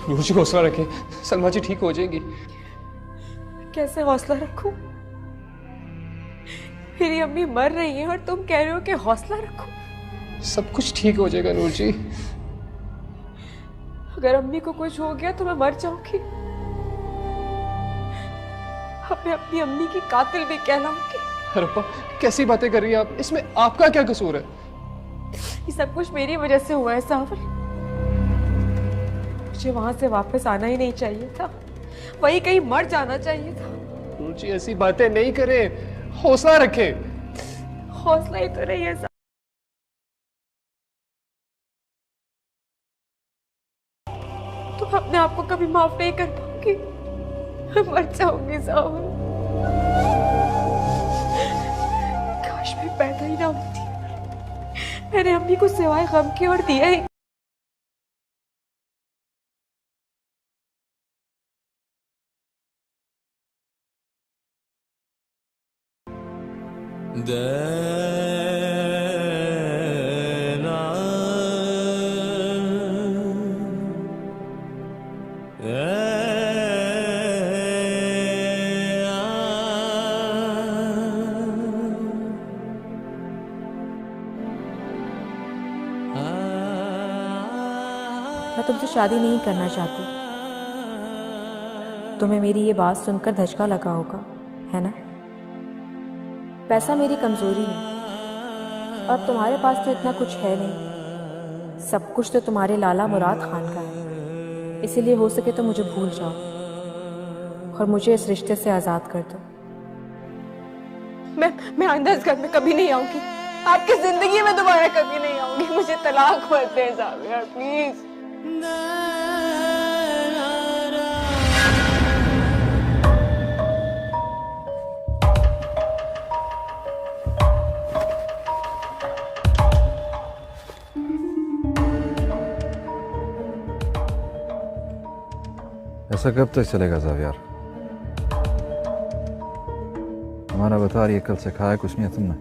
नूर जी हौसला रखें, सलमा जी ठीक हो जाएंगी। कैसे हौसला रखूं? मेरी अम्मी मर रही है और तुम कह रहे हो कि हौसला रखो। सब कुछ ठीक हो जाएगा नूर जी। अगर अम्मी को कुछ हो गया तो मैं मर जाऊंगी। अब मैं अपनी अम्मी की कातिल भी कहलाऊंगी। रब्बा कैसी बातें कर रही हैं आप? इसमें आपका क्या कसूर है? ये सब कुछ मेरी वजह से हुआ है सावर। मुझे वहां से वापस आना ही नहीं चाहिए था, वही कहीं मर जाना चाहिए था। नूर जी ऐसी बातें नहीं करें, हौसला रखें। हौसला ही तो नहीं है सावर। तुम अपने आप को कभी माफ नहीं कर पाओगी। मैं मर जाऊंगी सावर। काश मैं पैदा ही ना होती। मैंने अम्मी को सिवाय गम के और दिया ही। मैं तुमसे शादी नहीं करना चाहती। तुम्हें मेरी ये बात सुनकर धचका लगा होगा, है ना? पैसा मेरी कमजोरी है और तुम्हारे पास तो इतना कुछ है नहीं। सब कुछ तो तुम्हारे लाला मुराद खान का है। इसीलिए हो सके तो मुझे भूल जाओ और मुझे इस रिश्ते से आज़ाद कर दो। मैं आइंदा इस घर में कभी नहीं आऊंगी। आपकी जिंदगी में दोबारा कभी नहीं आऊंगी। मुझे तलाक मत दे साबिया, प्लीज। ऐसा कब तक चलेगा ज़ावियार? हमारा बता रही है, कल से खाया कुछ नहीं है तुमने?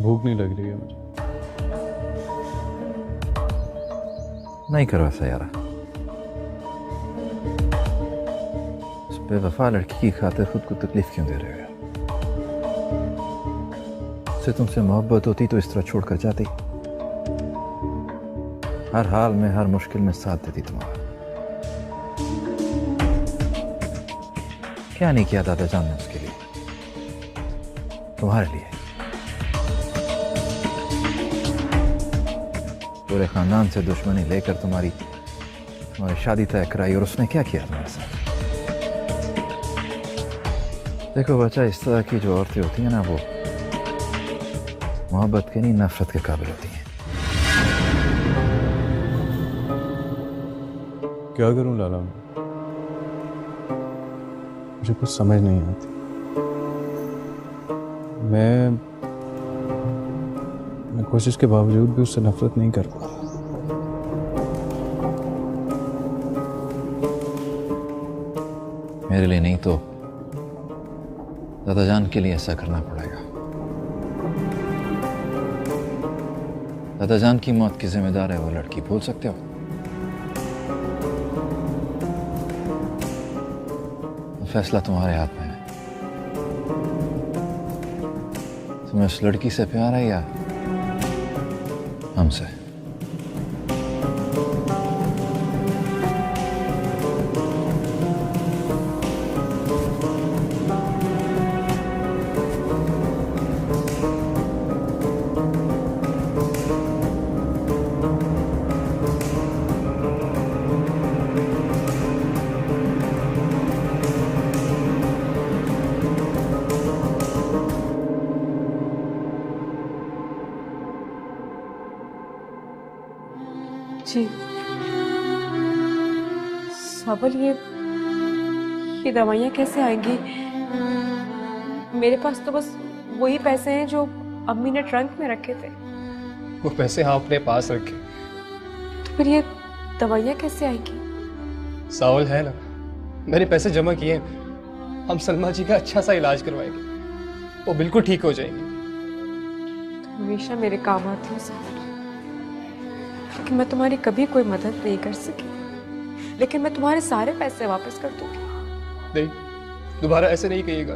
भूख नहीं लग रही है मुझे। नहीं करो ऐसा यार। उस बेवफा लड़की की खातिर खुद को तकलीफ क्यों दे रहे हो यार? उससे तुमसे मोहब्बत होती तो इस तरह छोड़कर जाती। हर हाल में हर मुश्किल में साथ देती तुम्हारा। क्या नहीं किया दादा जान ने उसके लिए, तुम्हारे लिए। पूरे खानदान से दुश्मनी लेकर तुम्हारी शादी तय कराई और उसने क्या किया तुम्हारे साथ? देखो बच्चा, इस तरह की जो औरतें होती हैं ना, वो मोहब्बत के नहीं नफरत के काबिल होती हैं। क्या करूं लाला? मुझे कुछ समझ नहीं आती। मैं कोशिश के बावजूद भी उससे नफरत नहीं कर पा रहा। मेरे लिए नहीं तो दादा जान के लिए ऐसा करना पड़ेगा। दादा जान की मौत की जिम्मेदार है वो लड़की, भूल सकते हो? फैसला तुम्हारे हाथ में है। तुम्हें उस लड़की से प्यार है या हमसे? जी साबल, ये दवाइयाँ कैसे आएंगी? मेरे पास तो बस वही पैसे हैं जो अम्मी ने ट्रंक में रखे थे। वो पैसे हाँ अपने पास रखे। तो फिर ये दवाइयाँ कैसे आएंगी? सावल है ना, मैंने पैसे जमा किए हैं। हम सलमा जी का अच्छा सा इलाज करवाएंगे, वो बिल्कुल ठीक हो जाएंगे। तो हमेशा मेरे काम आती हो सावल, लेकिन मैं तुम्हारी कभी कोई मदद नहीं कर सकी। लेकिन मैं तुम्हारे सारे पैसे वापस कर दूंगी। नहीं, दोबारा ऐसे नहीं कहिएगा।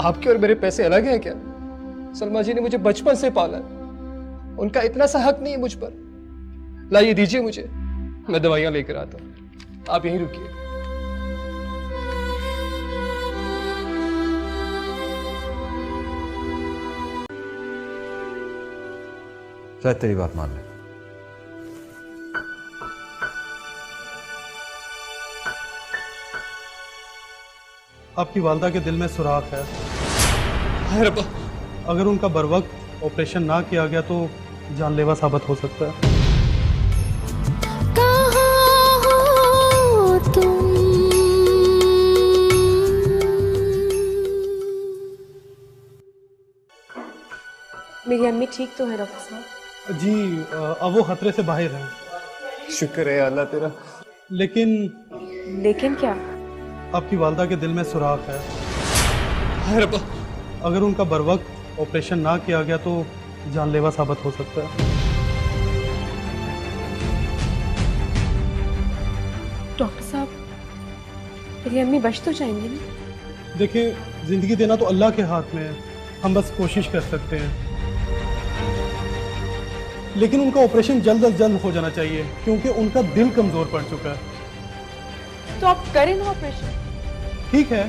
आपके और मेरे पैसे अलग हैं क्या? सलमा जी ने मुझे बचपन से पाला है। उनका इतना सा हक नहीं है मुझ पर। लाइए, दीजिए मुझे, मैं दवाइयां लेकर आता हूँ। आप यहीं रुकिए। शायद तेरी बात मान ले। आपकी वालदा के दिल में सुराख है। हाय रब्बा, अगर उनका बरवक्त ऑपरेशन ना किया गया तो जानलेवा साबित हो सकता है। कहाँ हो तुम? मेरी अम्मी ठीक तो है डॉक्टर साहब? जी अब वो खतरे से बाहर हैं। शुक्र है अल्लाह तेरा। लेकिन क्या? आपकी वालदा के दिल में सुराख है। हाय रब्बा, अगर उनका बरवक्त ऑपरेशन ना किया गया तो जानलेवा साबित हो सकता है। डॉक्टर साहब, मेरी अम्मी बच तो जाएंगी ना? देखिए, जिंदगी देना तो अल्लाह के हाथ में है, हम बस कोशिश कर सकते हैं। लेकिन उनका ऑपरेशन जल्द अज जल्द हो जाना चाहिए क्योंकि उनका दिल कमजोर पड़ चुका है। तो आप करें ना ऑपरेशन। ठीक है,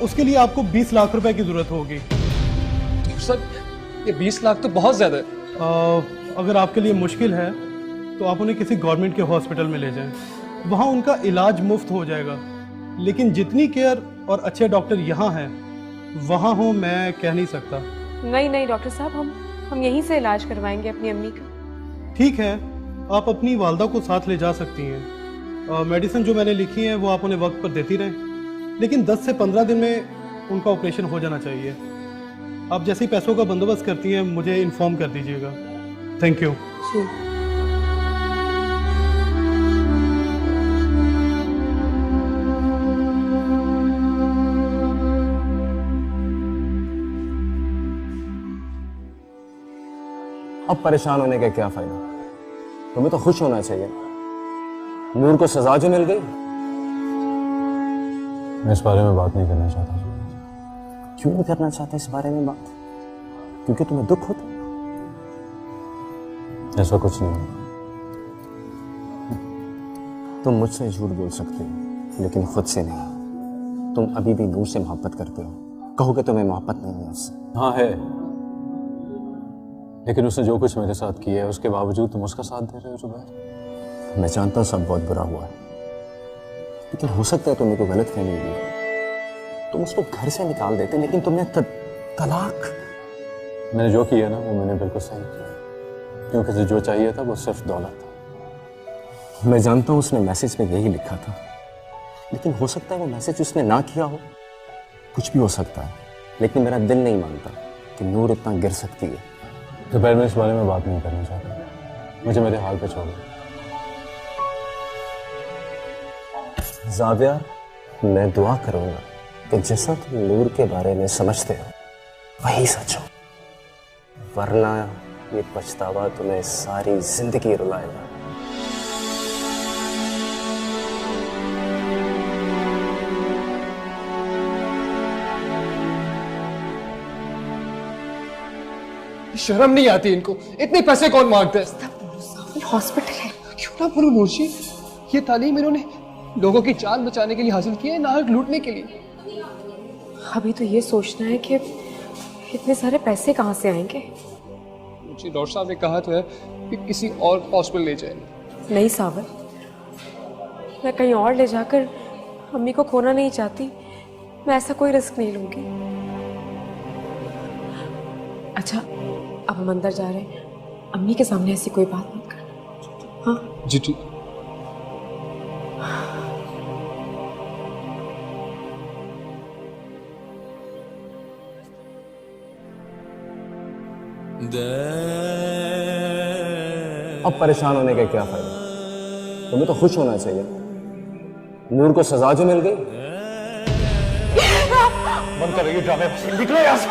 उसके लिए आपको 20 लाख रुपए की जरूरत होगी। सर, ये 20 लाख तो बहुत ज्यादा है। अगर आपके लिए मुश्किल है तो आप उन्हें किसी गवर्नमेंट के हॉस्पिटल में ले जाएं। वहाँ उनका इलाज मुफ्त हो जाएगा। लेकिन जितनी केयर और अच्छे डॉक्टर यहाँ हैं वहाँ हो मैं कह नहीं सकता। नहीं नहीं डॉक्टर साहब, हम यहीं से इलाज करवाएंगे अपनी अम्मी का। ठीक है, आप अपनी वालदा को साथ ले जा सकती हैं। मेडिसिन जो मैंने लिखी है वो आप उन्हें वक्त पर देती रहें। लेकिन 10 से 15 दिन में उनका ऑपरेशन हो जाना चाहिए। आप जैसे ही पैसों का बंदोबस्त करती हैं मुझे इन्फॉर्म कर दीजिएगा। Thank you. जी। अब परेशान होने का क्या फायदा? तुम्हें तो खुश होना चाहिए। नूर को सजा जो मिल गई। मैं इस बारे में बात नहीं करना चाहता। क्यों नहीं करना चाहते इस बारे में बात? क्योंकि तुम्हें दुख होता? ऐसा कुछ नहीं है। तुम मुझसे झूठ बोल सकते हो लेकिन खुद से नहीं। तुम अभी भी नूर से मोहब्बत करते हो। कहो कि तुम्हें मोहब्बत नहीं है उससे। हाँ है, लेकिन उसने जो कुछ मेरे साथ किया है उसके बावजूद तुम उसका साथ दे रहे हो जुबैर। मैं जानता हूँ सब बहुत बुरा हुआ है, लेकिन हो सकता है तुम्हें कोई गलत फहमी हुई। तुम उसको घर से निकाल देते, लेकिन तुमने तलाक। मैंने जो किया ना वो मैंने बिल्कुल सही किया, क्योंकि जो चाहिए था वो सिर्फ दौलत था। मैं जानता हूँ उसने मैसेज में यही लिखा था, लेकिन हो सकता है वो मैसेज उसने ना किया हो। कुछ भी हो सकता है, लेकिन मेरा दिल नहीं मानता कि नूर इतना गिर सकती है। दोपहर में इस बारे में बात नहीं करना चाहता। मुझे मेरे हाल पे छोड़ो। जाविया, मैं दुआ करूंगा कि जैसा तुम नूर के बारे में समझते हो वही सच हो, वरना ये पछतावा तुम्हें सारी जिंदगी रुलाएगा। शर्म नहीं आती इनको? इतने पैसे कौन मांगता है? हॉस्पिटल है। क्यों ना बोलो नूरजी, ये तालीम इन्होंने लोगों की जान बचाने के लिए हासिल की है, ना लूटने के लिए। अभी तो ये सोचना है कि इतने सारे पैसे कहाँ से आएंगे। मुझे डॉक्टर साहब ने कहा तो है कि किसी और हॉस्पिटल ले जाए। नहीं सावर, मैं कहीं और ले जाकर अम्मी को खोना नहीं चाहती। मैं ऐसा कोई रिस्क नहीं लूंगी। अच्छा, अब हम अंदर जा रहे हैं। अम्मी के सामने ऐसी कोई बात मत करना। हाँ जी ठीक। अब परेशान होने का क्या फायदा? तुम्हें तो खुश होना चाहिए। नूर को सजा जो मिल गई। बंद कर रही ड्रामे, निकलो यहाँ से।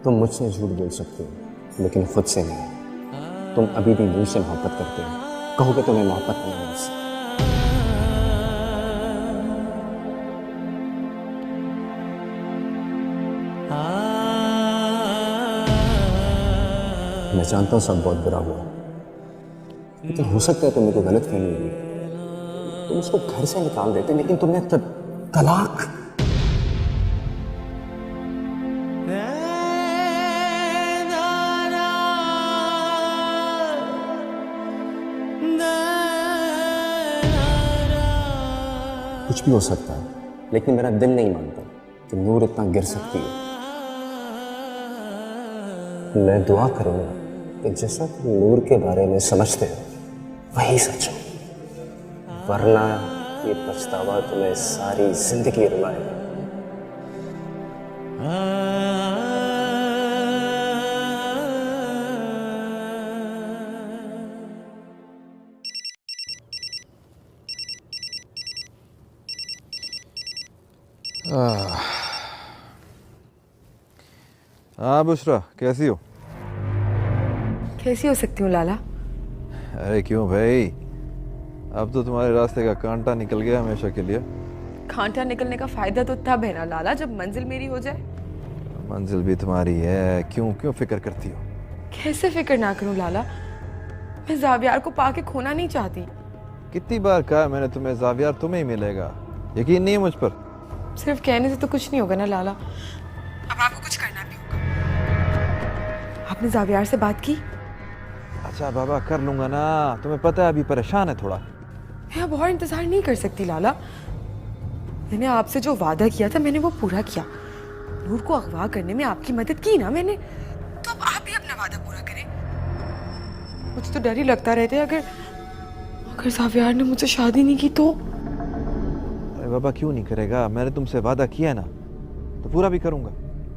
तुम मुझसे झूठ बोल सकते हो लेकिन खुद से नहीं। तुम अभी भी नूर से मोहब्बत करते हो, कहो कि तुम्हें मोहब्बत नहीं है उससे। मैं जानता हूँ सब बहुत बुरा हुआ, लेकिन हो सकता है तुम्हें कोई गलत फहमी हुई, तुम उसको घर से निकाल देते, लेकिन तुमने तलाक। कुछ भी हो सकता है, लेकिन मेरा दिल नहीं मानता कि नूर इतना गिर सकती है। मैं दुआ करूंगा कि जैसा तुम नूर के बारे में समझते हो वही सच हो, वरना ये पछतावा तुम्हें सारी जिंदगी रुलाएगा। हाँ बुशरा, कैसी हो? कैसी हो सकती हूँ लाला? अरे क्यों भाई, अब तो तुम्हारे रास्ते का कांटा निकल गया हमेशा के लिए। कांटा निकलने का फायदा तो तब है ना लाला जब मंजिल मेरी हो जाए। मंजिल भी तुम्हारी है, क्यों क्यों फिक्र करती हो? कैसे फिक्र ना करूँ लाला, मैं जावियार को पाके खोना नहीं चाहती। कितनी बार कहा मैंने तुम्हें, जावियार तुम्हें ही मिलेगा, यकीन नहीं है मुझ पर? सिर्फ कहने से तो कुछ नहीं होगा ना लाला, अब आपको कुछ करना भी होगा। आपने जावियार से बात की? अच्छा बाबा, कर लूंगा ना, तुम्हें पता है अभी परेशान है थोड़ा। मैं अब और इंतजार नहीं कर सकती लाला, मैंने आपसे जो वादा किया था मैंने वो पूरा किया। नूर को अगवा करने में आपकी मदद की ना मैंने, तो अब आप भी अपना वादा पूरा करें। मुझे तो डर ही लगता रहता है, अगर जावियार ने मुझसे शादी नहीं की तो। अरे बाबा क्यों नहीं करेगा, मैंने तुमसे वादा किया है ना, तो पूरा भी करूंगा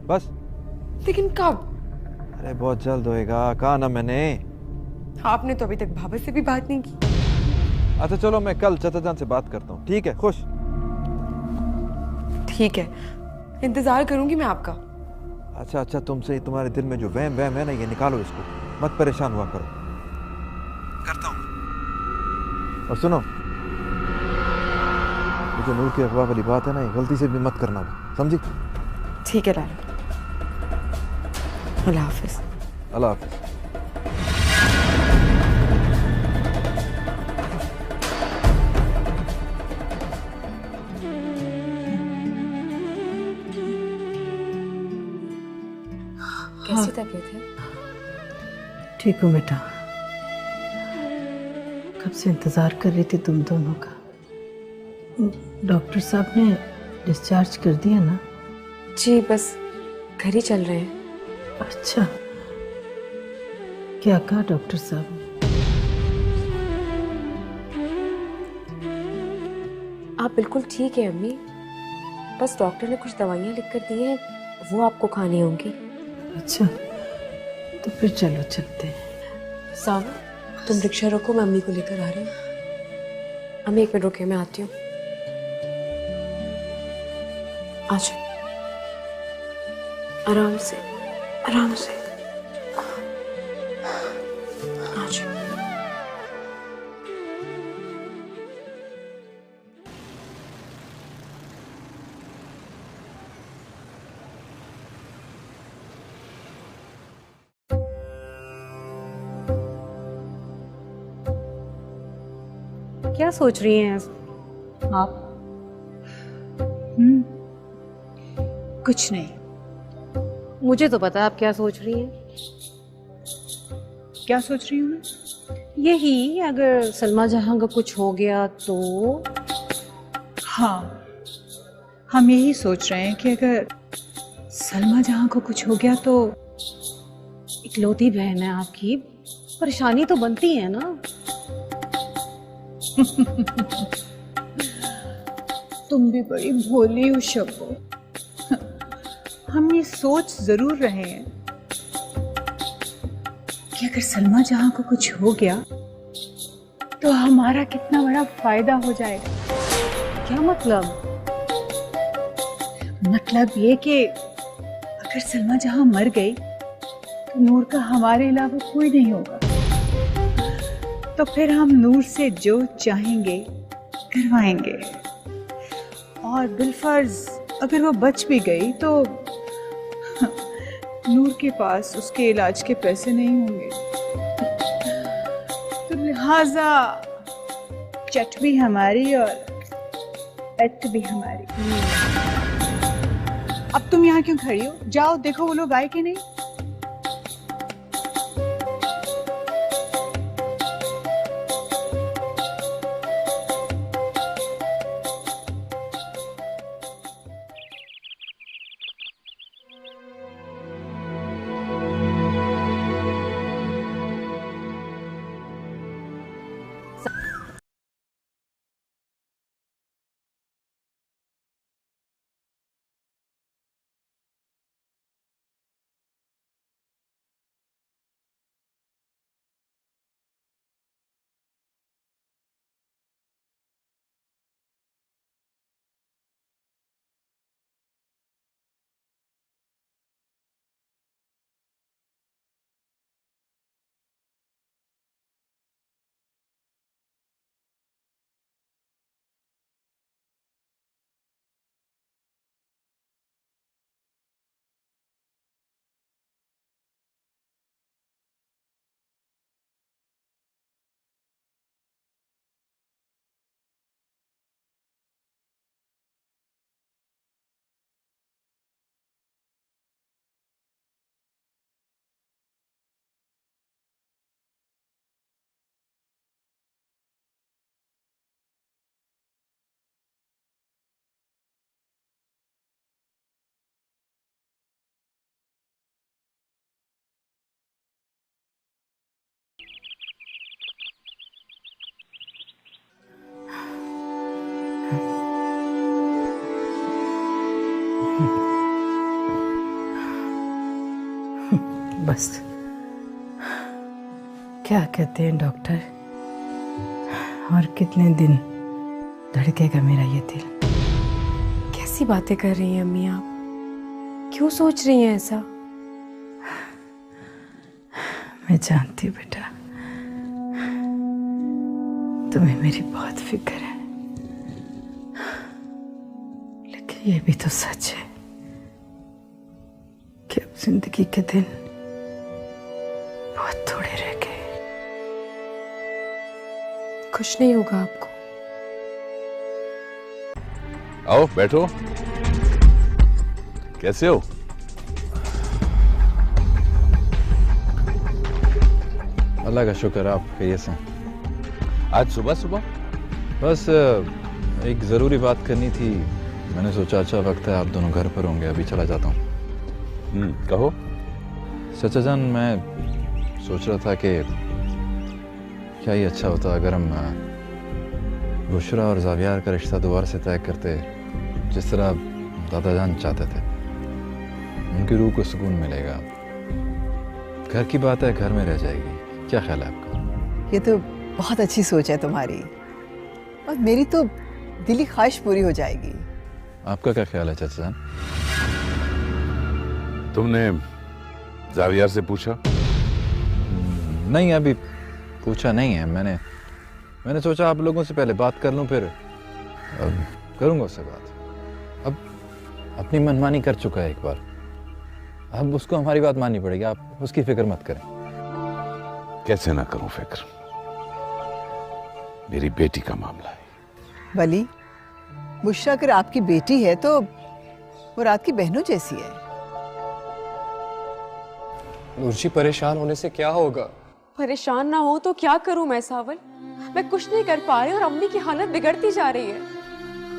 बस। लेकिन कब? अरे बहुत जल्द होएगा, कहा ना मैंने। आपने तो अभी तक बाबा से भी बात नहीं की। अच्छा चलो, मैं कल चाचा जान से बात करता हूँ, ठीक है? खुश? ठीक है, इंतजार करूंगी मैं आपका। अच्छा अच्छा, तुमसे तुम्हारे दिल में जो वहम वहम है ना, ये निकालो इसको, मत परेशान हुआ करो। करता हूँ। और सुनो, ये जो नूर की अगवा वाली बात है ना, ये गलती से भी मत करना, समझी? ठीक है लाला, अल्लाह हाफिज। अल्लाह हाफिज। कैसी तबीयत है? ठीक हूँ बेटा, कब से इंतज़ार कर रही थी तुम दोनों का। डॉक्टर साहब ने डिस्चार्ज कर दिया ना? जी बस घर ही चल रहे हैं। अच्छा, क्या कहा डॉक्टर साहब ने? आप बिल्कुल ठीक है अम्मी, बस डॉक्टर ने कुछ दवाइयाँ लिख कर दी हैं, वो आपको खानी होंगी। अच्छा, तो फिर चलो चलते हैं। सावा, तुम रिक्शा रोको, मैं अम्मी को लेकर आ रही हूँ। अम्मी एक मिनट रुके, मैं आती हूँ। आज आराम से, आराम से। आज क्या सोच रही हैं आप? कुछ नहीं, मुझे तो पता है आप क्या सोच रही हैं। क्या सोच रही हूँ मैं? यही, अगर सलमा जहां का कुछ हो गया तो। हाँ, हम यही सोच रहे हैं कि अगर सलमा जहां को कुछ हो गया तो इकलौती बहन है आपकी, परेशानी तो बनती है ना। तुम भी बड़ी भोली हो शब्बो। हम ये सोच जरूर रहे हैं कि अगर सलमा जहां को कुछ हो गया तो हमारा कितना बड़ा फायदा हो जाएगा। क्या मतलब? मतलब ये कि अगर सलमा जहां मर गई तो नूर का हमारे अलावा कोई नहीं होगा। तो फिर हम नूर से जो चाहेंगे करवाएंगे। और बिलफर्ज अगर वो बच भी गई तो नूर के पास उसके इलाज के पैसे नहीं होंगे, तो लिहाजा चट भी हमारी और पेट भी हमारी। अब तुम यहाँ क्यों खड़ी हो? जाओ देखो वो लोग आए कि नहीं। बस क्या कहते हैं डॉक्टर, और कितने दिन धड़केगा मेरा ये दिल? कैसी बातें कर रही हैं अम्मी आप? क्यों सोच रही हैं ऐसा? मैं जानती हूँ बेटा, तुम्हें मेरी बहुत फिक्र है, लेकिन ये भी तो सच है कि अब जिंदगी के दिन बहुत थोड़े रह गए। कुछ नहीं होगा आपको। आओ बैठो। कैसे हो? अल्लाह का शुक्र, आप खैरियत से? आज सुबह सुबह? बस एक ज़रूरी बात करनी थी, मैंने सोचा अच्छा वक्त है, आप दोनों घर पर होंगे, अभी चला जाता हूँ। कहो। चाचा जान, मैं सोच रहा था कि क्या ही अच्छा होता अगर हम बुशरा और जावियार का रिश्ता दोबारा से तय करते, जिस तरह दादा जान चाहते थे। उनकी रूह को सुकून मिलेगा। घर की बात है, घर में रह जाएगी। क्या ख्याल है आपका? ये तो बहुत अच्छी सोच है तुम्हारी, और मेरी तो दिली ख्वाहिश पूरी हो जाएगी। आपका क्या ख्याल है चाचा जान? तुमने जावियार से पूछा? नहीं, अभी पूछा नहीं है। मैंने सोचा आप लोगों से पहले बात कर लूं, फिर करूंगा उससे बात। अब अपनी मनमानी कर चुका है एक बार, अब उसको हमारी बात माननी पड़ेगी। आप उसकी फिक्र मत करें। कैसे ना करूं फिक्र, मेरी बेटी का मामला है। वली, बुशरा अगर आपकी बेटी है तो वो रात की बहनों जैसी है। नूरजी, परेशान होने से क्या होगा? परेशान ना हो तो क्या करूं मैं सावल? मैं कुछ नहीं कर पा रही और अम्मी की हालत बिगड़ती जा रही है।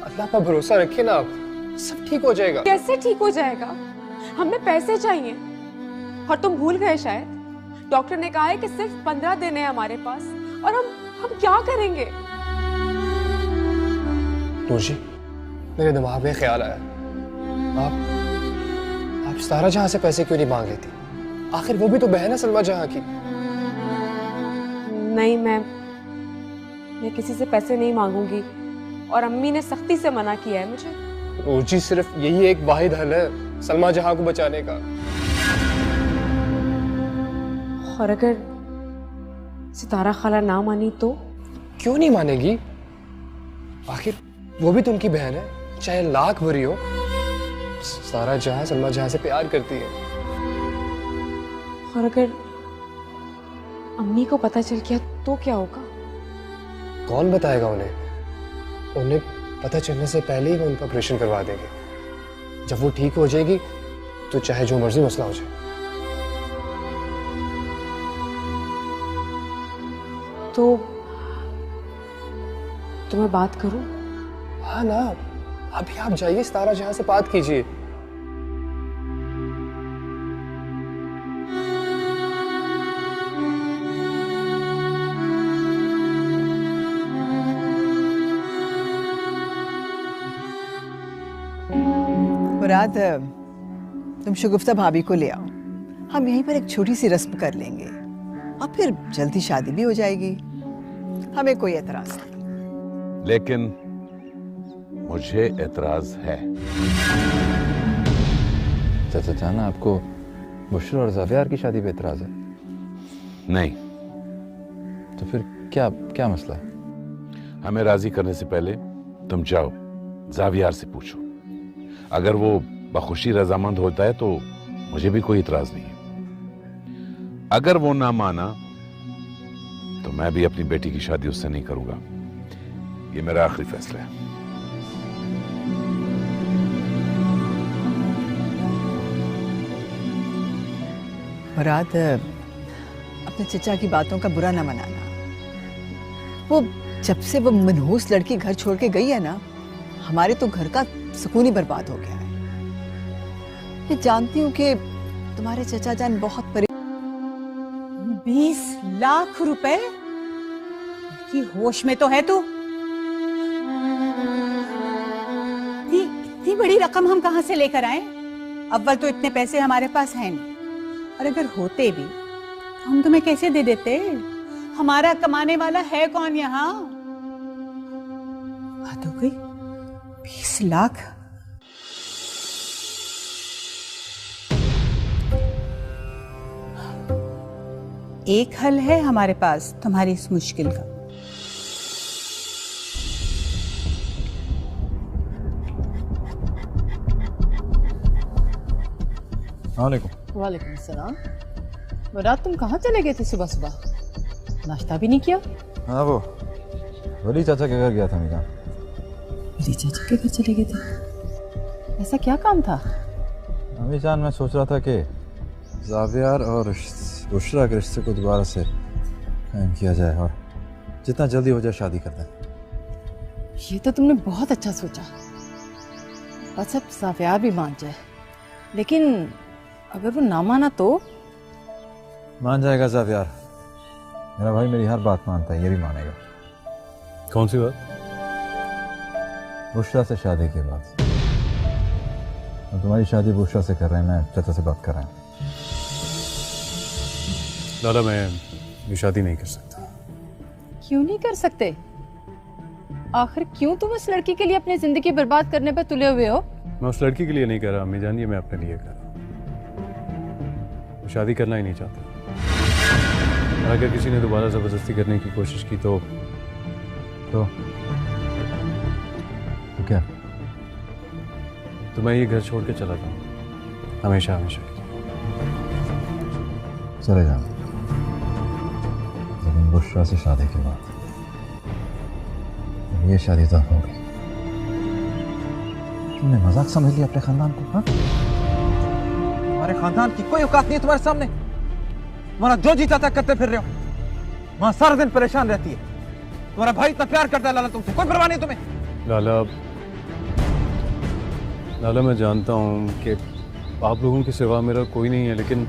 अल्लाह पर भरोसा रखिए ना, आप सब ठीक हो जाएगा। कैसे ठीक हो जाएगा? हमें पैसे चाहिए और तुम भूल गए शायद। डॉक्टर ने कहा है कि सिर्फ 15 दिन है हमारे पास, और हम क्या करेंगे? नूरजी, मेरे दिमाग में ख्याल आया, आप सारा जहां से पैसे क्यों नहीं मांग लेती? आखिर वो भी तो बहन है सलमा जहां की। नहीं, मैं किसी से पैसे नहीं मांगूंगी, और अम्मी ने सख्ती से मना किया है मुझे। नूरजी, सिर्फ यही एक वाहिद हल है सलमा जहां को बचाने का। और अगर सितारा खाला ना मानी तो? क्यों नहीं मानेगी? आखिर वो भी तो उनकी बहन है, चाहे लाख बुरी हो। सारा जहां सलमा जहां से प्यार करती है। और अगर अम्मी को पता चल गया तो क्या होगा? कौन बताएगा उन्हें? उन्हें पता चलने से पहले ही वो उनका ऑपरेशन करवा देंगे। जब वो ठीक हो जाएगी तो चाहे जो मर्जी मसला हो जाए। तो मैं बात करूं? हाँ ना, अभी आप जाइए सितारा जहां से बात कीजिए। मुराद, तुम शगुफ्ता भाभी को ले आओ। हम यहीं पर एक छोटी सी रस्म कर लेंगे और फिर जल्दी शादी भी हो जाएगी। हमें कोई एतराज नहीं। लेकिन मुझे एतराज है। चाचा जान, आपको बुशरा और ज़ावियार की शादी पे एतराज है? नहीं। तो फिर क्या क्या मसला है? हमें राजी करने से पहले तुम जाओ ज़ावियार से पूछो। अगर वो बखुशी रजामंद होता है तो मुझे भी कोई इतराज नहीं है। अगर वो ना माना तो मैं भी अपनी बेटी की शादी उससे नहीं करूंगा। ये मेरा आखिरी फैसला है। मुराद, अपने चचा की बातों का बुरा ना मनाना। वो जब से वो मनहूस लड़की घर छोड़ के गई है ना, हमारे तो घर का सुकून ही बर्बाद हो गया है। मैं जानती हूँ कि तुम्हारे चचा जान बहुत 20 लाख रुपए की होश में तो है तू? इतनी बड़ी रकम हम कहां से लेकर आए? अव्वल तो इतने पैसे हमारे पास हैं नहीं, और अगर होते भी तो हम तुम्हें कैसे दे देते? हमारा कमाने वाला है कौन यहाँ? बात हो गई। 20 लाख। एक हल है हमारे पास तुम्हारी इस मुश्किल का। वालेकुम अस्सलाम। मुराद, तुम कहाँ चले गए थे सुबह सुबह? नाश्ता भी नहीं किया? हाँ, वो वली चाचा के घर गया था मैं। वली चाचा के घर चले गए थे? ऐसा क्या काम था? अम्मी जान, मैं सोच रहा था कि ज़ावियार और बुशरा के रिश्ते को दोबारा से कायम किया जाए और जितना जल्दी हो जाए शादी कर दें। ये तो तुमने बहुत अच्छा सोचा। बस अब ज़ावियार भी मान जाए, लेकिन अगर वो ना माना तो? मान जाएगा ज़ावियार। मेरा भाई मेरी हर बात मानता है, ये भी मानेगा। कौन सी बात? बुशरा से शादी के बाद। और तुम्हारी शादी बुशरा से कर रहे हैं, मैं चाचा से बात कर रहा हूँ। लाला, मैं ये शादी नहीं कर सकता। क्यों नहीं कर सकते? आखिर क्यों तुम उस लड़की के लिए अपनी जिंदगी बर्बाद करने पर तुले हुए हो? मैं उस लड़की के लिए नहीं कर रहा अम्मी जान, ये मैं अपने लिए कर रहा हूँ। शादी करना ही नहीं चाहता। और अगर किसी ने दोबारा जबरदस्ती करने की कोशिश की तो क्या? तो मैं ये घर छोड़ के चला जाऊँ, हमेशा हमेशा के लिए। चले जाओ, लेकिन बुशरा से शादी के बाद। ये शादी तो हो गई। तुमने मजाक समझ लिया अपने खानदान को? हाँ, हमारे खानदान की कोई औकात नहीं है तुम्हारे सामने। तुम्हारा जो जी चाहता करते फिर रहे हो। वहां सारा दिन परेशान रहती है। तुम्हारा भाई इतना प्यार करता है लाला तुमसे, कोई परवाह नहीं तुम्हें। लाला, मैं जानता हूँ कि आप लोगों के सिवा मेरा कोई नहीं है, लेकिन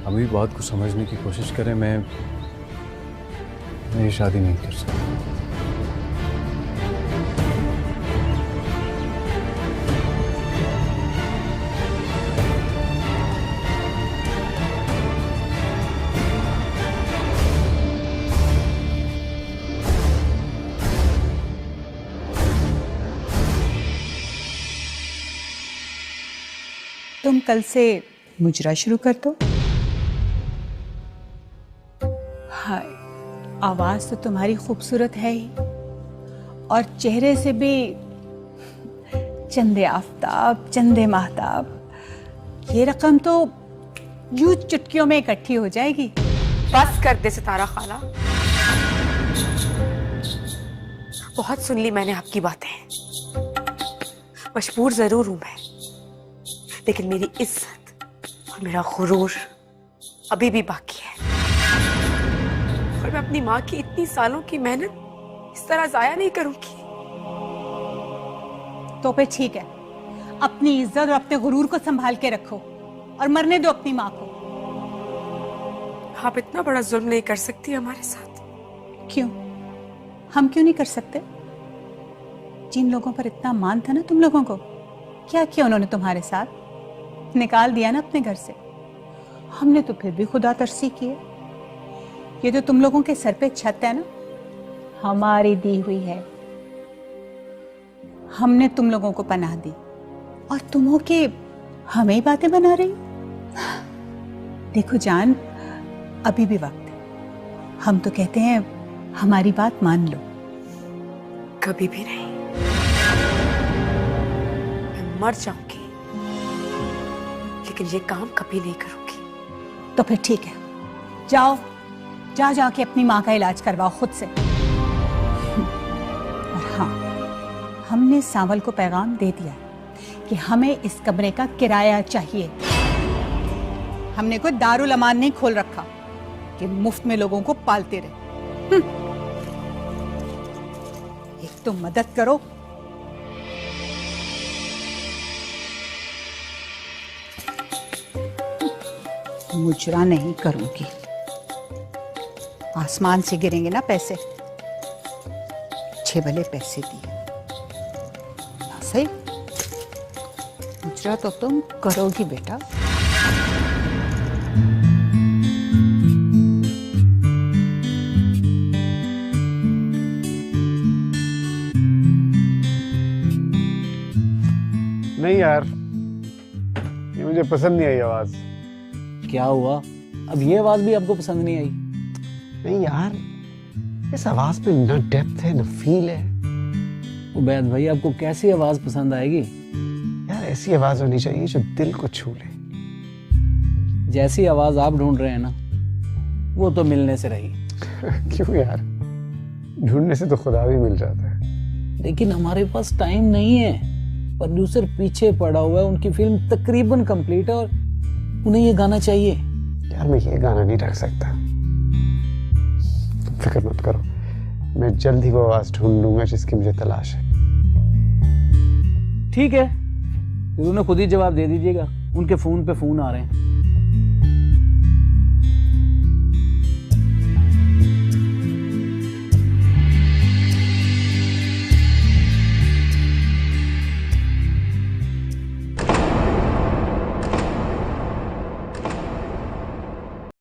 हम भी बात को समझने की कोशिश करें। मैं ये शादी नहीं कर सकता। तुम कल से मुजरा शुरू कर दो। हाय आवाज तो तुम्हारी खूबसूरत है ही, और चेहरे से भी चंदे आफताब, चंदे महताब। ये रकम तो यूं चुटकियों में इकट्ठी हो जाएगी। बस कर दे सितारा खाला, बहुत सुन ली मैंने आपकी बातें। मजबूर जरूर हूं मैं, लेकिन मेरी इज्जत और मेरा गुरूर अभी भी बाकी है। और मैं अपनी माँ की इतनी सालों की मेहनत इस तरह जाया नहीं करूंगी। तो फिर ठीक है, अपनी इज्जत और अपने गुरूर को संभाल के रखो और मरने दो अपनी माँ को। आप इतना बड़ा जुल्म नहीं कर सकती हमारे साथ। क्यों? हम क्यों नहीं कर सकते? जिन लोगों पर इतना मान था ना तुम लोगों को, क्या किया उन्होंने तुम्हारे साथ? निकाल दिया ना अपने घर से। हमने तो फिर भी खुदा तरसी की है। ये तो तुम लोगों के सर पे छत है ना, हमारी दी हुई है। हमने तुम लोगों को पनाह दी और तुम हो के हमें ही बातें बना रही। देखो जान, अभी भी वक्त है। हम तो कहते हैं हमारी बात मान लो। कभी भी नहीं। मैं मर जाऊंगी, लेकिन ये काम कभी नहीं करूंगी। तो फिर ठीक है, जाओ जाके अपनी माँ का इलाज करवाओ खुद से। और हाँ, हमने सांवल को पैगाम दे दिया कि हमें इस कमरे का किराया चाहिए। हमने कोई दारुल अमान नहीं खोल रखा कि मुफ्त में लोगों को पालते रहे। एक तो मदद करो। मुजरा नहीं करूंगी। आसमान से गिरेंगे ना पैसे, अच्छे भले पैसे दिए ना। सही मुजरा तो तुम करोगी बेटा। नहीं यार, ये मुझे पसंद नहीं आई आवाज। क्या हुआ? अब ये आवाज भी आपको पसंद नहीं आई? नहीं यार, इस आवाज पे ना डेप्थ है ना फील है। उबैद भाई, आपको कैसी आवाज पसंद आएगी? यार ऐसी आवाज होनी चाहिए जो दिल को छू ले। जैसी आवाज आप ढूंढ रहे हैं ना, वो तो मिलने से रही। क्यों यार, ढूंढने से तो खुदा भी मिल जाता है। लेकिन हमारे पास टाइम नहीं है। प्रोड्यूसर पीछे पड़ा हुआ है, उनकी फिल्म तकरीबन कंप्लीट है और उन्हें ये गाना चाहिए। यार मैं ये गाना नहीं रख सकता। फिक्र मत करो, मैं जल्द ही वो आवाज ढूंढ लूंगा जिसकी मुझे तलाश है। ठीक है, फिर उन्हें खुद ही जवाब दे दीजिएगा। उनके फोन पे फोन आ रहे हैं।